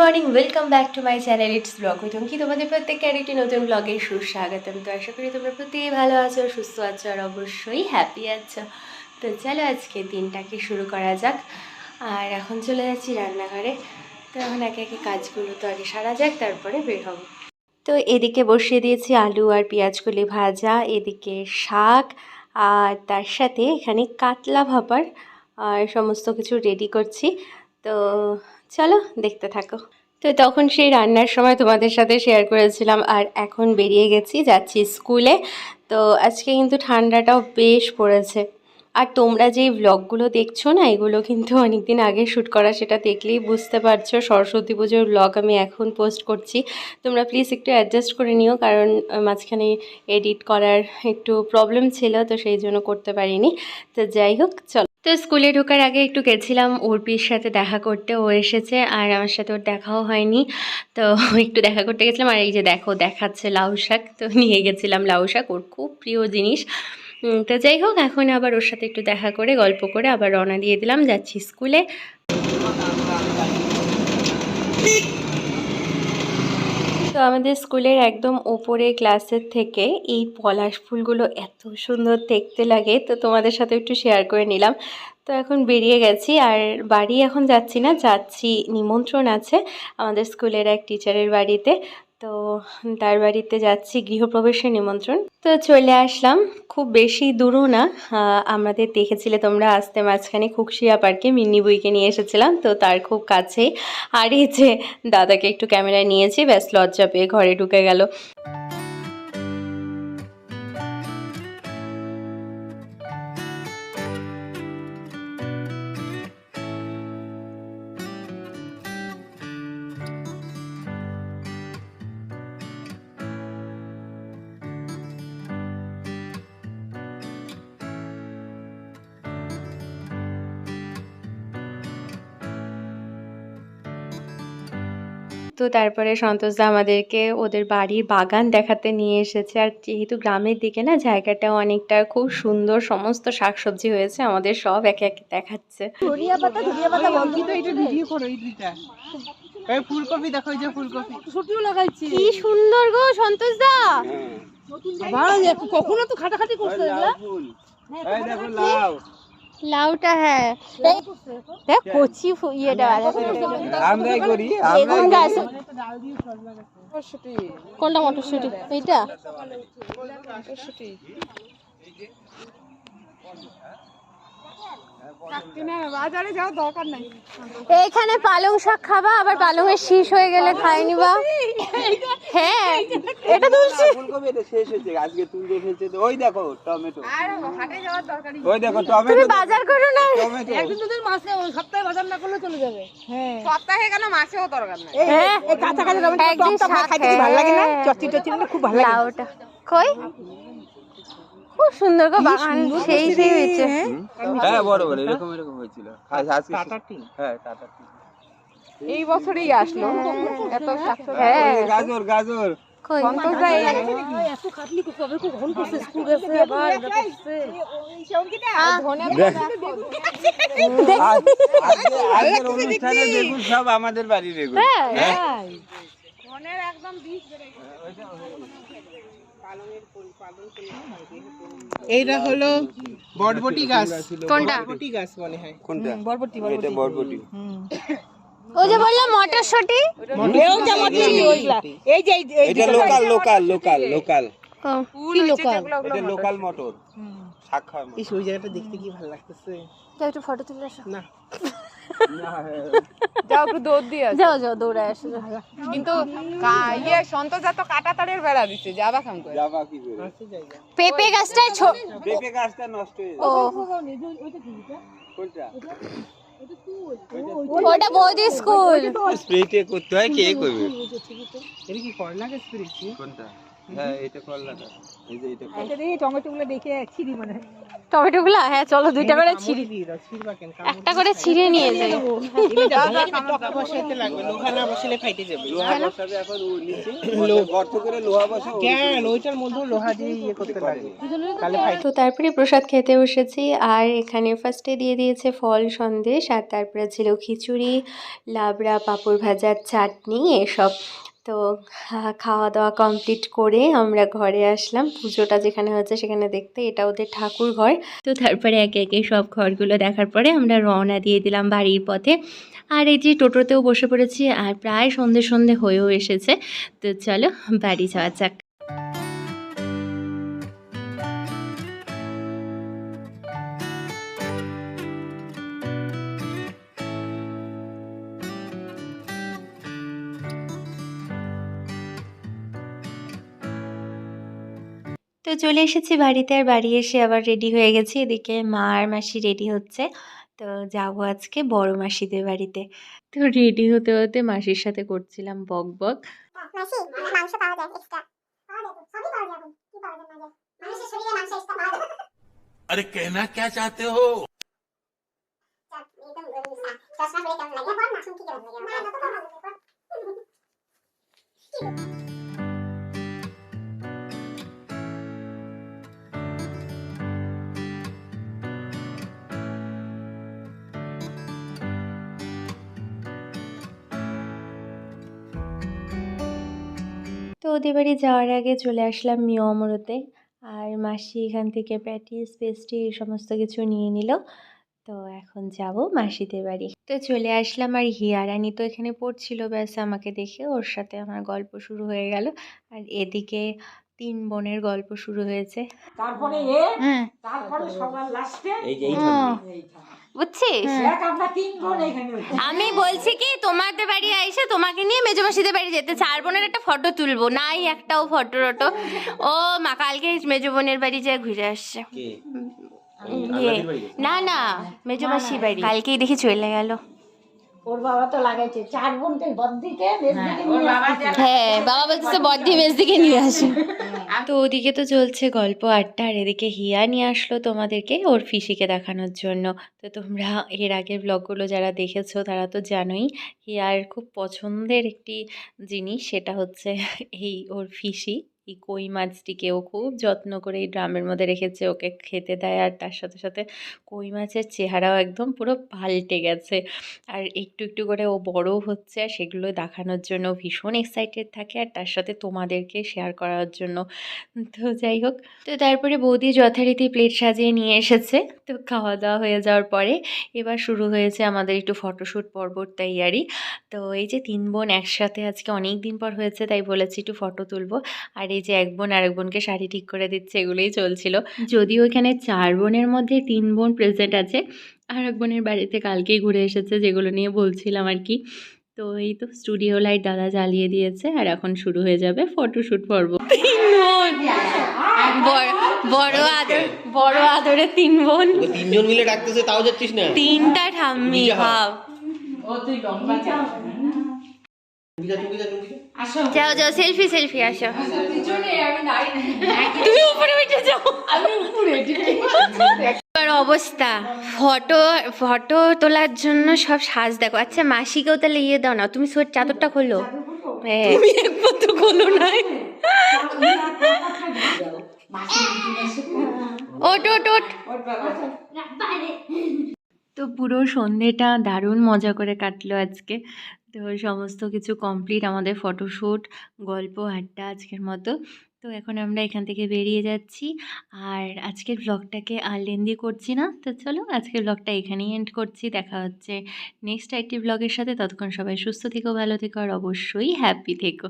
Morning, welcome back to my channel it's vlog with Anki. তোমাদের প্রত্যেককে আরেকটি নতুন ব্লগে সুস্বাগতম। তো আশা করি তোমরা প্রত্যেকেই ভালো আছো, সুস্থ আছো আর অবশ্যই হ্যাপি আছো। তো চলো আজকে দিনটাকে শুরু করা যাক। আর এখন চলে যাচ্ছি রান্নাঘরে। তো এখন একে একে কাজগুলো তো আগে সারা যাক, তারপরে বের হবো। তো এদিকে বসিয়ে দিয়েছি আলু আর পেঁয়াজকলি ভাজা, এদিকে শাক, আর তার সাথে এখানে কাতলা ভাপার আর সমস্ত কিছু রেডি করছি। তো চলো দেখতে থাকো। তো তখন সেই রান্নার সময় তোমাদের সাথে শেয়ার করেছিলাম, আর এখন বেরিয়ে গেছি, যাচ্ছি স্কুলে। তো আজকে কিন্তু ঠান্ডাটাও বেশ পড়েছে। আর তোমরা যেই ব্লগগুলো দেখছো না, এগুলো কিন্তু অনেক দিন আগে শ্যুট করা, সেটা দেখলেই বুঝতে পারছো। সরস্বতী পুজোর ব্লগ আমি এখন পোস্ট করছি। তোমরা প্লিজ একটু অ্যাডজাস্ট করে নিও, কারণ মাঝখানে এডিট করার একটু প্রবলেম ছিল, তো সেই জন্য করতে পারিনি। তো যাই হোক, চলো। তো স্কুলে ঢোকার আগে একটু গেছিলাম অর্পির সাথে দেখা করতে। ও এসেছে আর আমার সাথে ওর দেখাও হয়নি, তো একটু দেখা করতে গেছিলাম। আর এই যে দেখো, দেখাচ্ছে লাউ শাক, তো নিয়ে গেছিলাম লাউ শাক, ওর খুব প্রিয় জিনিস। তো যাই হোক, এখন আবার ওর সাথে একটু দেখা করে গল্প করে আবার রওনা দিয়ে দিলাম, যাচ্ছি স্কুলে। তো আমাদের স্কুলের একদম ওপরে ক্লাসের থেকে এই পলাশ ফুলগুলো এত সুন্দর দেখতে লাগে, তো তোমাদের সাথে একটু শেয়ার করে নিলাম। তো এখন বেরিয়ে গেছি, আর বাড়ি এখন যাচ্ছি না, যাচ্ছি নিমন্ত্রণ আছে আমাদের স্কুলের এক টিচারের বাড়িতে। তো তার বাড়িতে যাচ্ছি, গৃহপ্রবেশের নিমন্ত্রণ। তো চলে আসলাম, খুব বেশি দূরও না। আমাদের দেখেছিলে তোমরা আসতে মাঝখানে খুকশিয়া পার্কে মিন্নি বুইকে নিয়ে এসেছিলাম, তো তার খুব কাছেই। আর এই যে দাদাকে একটু ক্যামেরায় নিয়েছি, ব্যাস লজ্জা পেয়ে ঘরে ঢুকে গেল। তো তারপরে সন্তোষদা আমাদেরকে ওদের বাড়ির বাগান দেখাতে নিয়ে এসেছে। আর যেহেতু গ্রামের দিকে না, জায়গাটা অনেকটা খুব সুন্দর, সমস্ত শাকসবজি হয়েছে, আমাদের সব একে একে দেখাচ্ছে। ফুলকপি দেখো, এই যে ফুলকপি শুটিও লাগাইছি। কি সুন্দর গো সন্তোষদা! কখনো তো খাটাখাটি করতে দেখো লাউ, লাউটা, হ্যাঁ দেখ কচি ইয়েটা আমরাই করি বেগুন গাছ। কোনটা মটরশুঁটি? এইটা বাজারে যাওয়ার দরকার নাই। এইখানে পালং শাক খাবা, আবার পালংয়ের শীষ হয়ে গেলে খাইনি বা। হ্যাঁ, এটা তুলছি। ফুলকপি এটা শেষ হয়েছে, আজকে তুলতে ফেলছে। তো ওই দেখো টমেটো, আর হাটে যাওয়ার দরকারই ওই দেখো টমেটো। তুমি বাজার করো না। টমেটো একদিন দুদিন মাসে, সপ্তাহে বাজার না করলে চলে যাবে। হ্যাঁ, সপ্তাহে কেন, মাসেও দরকার নাই। হ্যাঁ, এই কাঁচা কাঁচা টমেটো টকটা খাইতে কি ভালো লাগে না? চচ্চড়ি টচ্চড়ি না খুব ভালো লাগে। লাউটা কই? খুব সুন্দর গো বাগান, সেই হয়েছে। হ্যাঁ, বড় বড় এরকম এরকম হয়েছিল আজকে। হ্যাঁ, টাটা এই বছরই আসলো এত শাকসবজি। হ্যাঁ, গাজর গাজর কই? সন্তোষদা এত খাটনি কবে কখন করছে, স্কুল গেছে আবার এটা করছে। আজকের অনুষ্ঠানে বেগুন সব আমাদের বাড়ির বেগুন। হ্যাঁ, ধনের একদম বীজ বেড়ে গেছে। এইটা হলো বরবটি গাছ। কোনটা? বরবটি গাছ মনে হয়। কোনটা? বরবটি এটা বরবটি। ও যে বললাম মটরশুঁটি। এই যে এটা লোকাল লোকাল লোকাল লোকাল কি লোকাল, এটা লোকাল মটর, শাক খাওয়া মটর। এই ওই জায়গাটা দেখতে কি ভালো লাগতেছে যাও একটু ফটো তুলে আসো। না। যাও একটু দৌড় দিয়ে আসো। যাও যাও, দৌড়ায় আসো। কিন্তু সন্তোষদা তো কাটা তারের বেড়া দিচ্ছে, যাবা খাম করে। যাবা কি করে? পেঁপে গাছটা পেঁপে গাছটা নষ্ট হয়ে ও, যাবে। কোনটা? ওটা বৌদি স্কুল। স্প্রেতে করতে হয়, কে করবে? এটা কি করলা গাছ পেরেছি? কোনটা? হ্যাঁ এটা করলাটা, এই যে এটা করলা। এটা দিয়ে টমেটো গুলো দেখে ছিঁড়ি মানে টমেটোগুলো হ্যাঁ চলো দুইটা করে ছিঁড়ি, একটা করে ছিঁড়ে নিয়ে যাই। টকা বসাইতে লাগবে, লোহা না বসালে ফাইটে যাবে। লোহা বসাবে এখন নিচে, গর্ত করে লোহা বসাবো। কেন ওইটার মধ্যে লোহা দিয়ে ইয়ে করতে লাগবে, তাহলে ফাইট। তো তারপরে প্রসাদ খেতে বসেছি, আর এখানে ফার্স্টে দিয়ে দিয়েছে ফল সন্দেশ, আর তারপরে ছিল খিচুড়ি, লাবড়া, পাঁপড় ভাজার চাটনি এসব। তো খাওয়া দাওয়া কমপ্লিট করে আমরা ঘরে আসলাম, পুজোটা যেখানে হচ্ছে সেখানে দেখতে। এটা ওদের ঠাকুর ঘর। তো তারপরে একে একে সব ঘরগুলো দেখার পরে আমরা রওনা দিয়ে দিলাম বাড়ির পথে। আর এই যে টোটোতেও বসে পড়েছি, আর প্রায় সন্ধে সন্ধে হয়েও এসেছে। তো চলো বাড়ি যাওয়া যাক। তো চলে এসেছি বাড়িতে, আর বাড়ি এসে আবার রেডি হয়ে গেছি। এদিকে মা আর মাসি রেডি হচ্ছে, তো যাবো আজকে বড় মাসিদের বাড়িতে। তো রেডি হতে হতে মাসির সাথে করছিলাম বক বক। মাসি মাংস পাওয়া যায় এক্সট্রা, পাওয়া যায় তো, সবই পাওয়া যায় এখন, কি পাওয়া যায় না যায়, মানুষের শরীরে মাংস এক্সট্রা পাওয়া যায়। अरे कहना क्या चाहते हो? একদম চশমা পরে কেমন লাগে বল না, শুনতে কেমন লাগে না, না তো ভালো লাগে বল। তো ওদের বাড়ি যাওয়ার আগে চলে আসলাম মিও অমরতে, আর মাসি এখান থেকে প্যাটিস পেস্ট্রি এই সমস্ত কিছু নিয়ে নিল। তো এখন যাব মাসিদের বাড়ি। তো চলে আসলাম, আর হিয়ারানি তো এখানে পড়ছিল, ব্যাস আমাকে দেখে ওর সাথে আমার গল্প শুরু হয়ে গেল। আর এদিকে 3 বোনের গল্প শুরু হয়েছে। তারপরে তারপরে সবার লাস্টে বুঝছিস, আমরা 3 বোন এখানে। আমি বলছি কি তোমাদের বাড়ি আইসে তোমাকে নিয়ে মেজো মাসিদের বাড়ি যেতে, 4 বোনের একটা ফটো তুলবো, নাই একটাও ফটো টটো। ও মা কালকে মেজো বোনের বাড়ি যায় ঘুরে আসছে। না না মেজো মাসির বাড়ি, কালকেই দেখি চলে গেল। ওর বাবা তো লাগাইছে 4 বোনকে বদ্দিকে মেজদিকে নিয়ে আসছে। হ্যাঁ বাবা বলতেছে বদ্দি মেজদিকে নিয়ে আসে। তো ওদিকে তো চলছে গল্প আড্ডা, আর এদিকে হিয়া নিয়ে আসলো তোমাদেরকে ওর ফিসিকে দেখানোর জন্য। তো তোমরা এর আগের ব্লগগুলো যারা দেখেছো তারা তো জানোই হিয়ার খুব পছন্দের একটি জিনিস, সেটা হচ্ছে এই ওর ফিসি। এই কই মাছটিকে ও খুব যত্ন করে এই ড্রামের মধ্যে রেখেছে, ওকে খেতে দেয়। আর তার সাথে সাথে কই মাছের চেহারাও একদম পুরো পাল্টে গেছে, আর একটু একটু করে ও বড়ও হচ্ছে, আর সেগুলো দেখানোর জন্য ভীষণ এক্সাইটেড থাকে, আর তার সাথে তোমাদেরকে শেয়ার করার জন্য। তো যাই হোক, তো তারপরে বৌদি যথারীতি প্লেট সাজিয়ে নিয়ে এসেছে। তো খাওয়া দাওয়া হয়ে যাওয়ার পরে এবার শুরু হয়েছে আমাদের একটু ফটোশ্যুট পর্বর তৈয়ারি। তো এই যে 3 বোন একসাথে আজকে অনেক দিন পর হয়েছে, তাই বলেছি একটু ফটো তুলবো। আর এই যে এক বোন আরেক বোনকে শাড়ি ঠিক করে দিচ্ছে, এগুলোই চলছিল। যদিও এখানে 4 বোনের মধ্যে 3 বোন প্রেজেন্ট আছে, আর এক বোনের বাড়িতে কালকেই ঘুরে এসেছে, যেগুলো নিয়ে বলছিলাম আর কি। তো এই তো স্টুডিও লাইট দাদা জ্বালিয়ে দিয়েছে, আর এখন শুরু হয়ে যাবে ফটোশ্যুট পর্ব। 3 বোন, বড় আদরে 3 বোন, 3 জন মিলে ডাকতেছে তাও যাচ্ছিস না। 3টা ঠাম্মি ভাব। ও তুই লম্বা যা আসো যাও যাও সেলফি আসো। পিছনে আমি দাঁড়িয়ে তুমি উপরে উঠে যাও, আমি উপরে এবার অবস্থা ফটো তোলার জন্য সব সাজ দেখো। আচ্ছা মাসিকেও তাহলে ইয়ে দাও না, তুমি সোয়েট চাদরটা খোলো। হ্যাঁ তুমি একবার তো খোলো নাই। ওট ওট ওট। তো পুরো সন্ধেটা দারুণ মজা করে কাটলো আজকে। তো সমস্ত কিছু কমপ্লিট, আমাদের ফটোশ্যুট, গল্প আড্ডা আজকের মতো। তো এখন আমরা এখান থেকে বেরিয়ে যাচ্ছি, আর আজকের ব্লগটাকে আর লেন্দি করছি না। তো চলো আজকের ব্লগটা এখানেই এন্ড করছি, দেখা হচ্ছে নেক্সট আইটি ব্লগের সাথে। ততক্ষণ সবাই সুস্থ থেকো, ভালো থেকো, আর অবশ্যই হ্যাপি থেকো।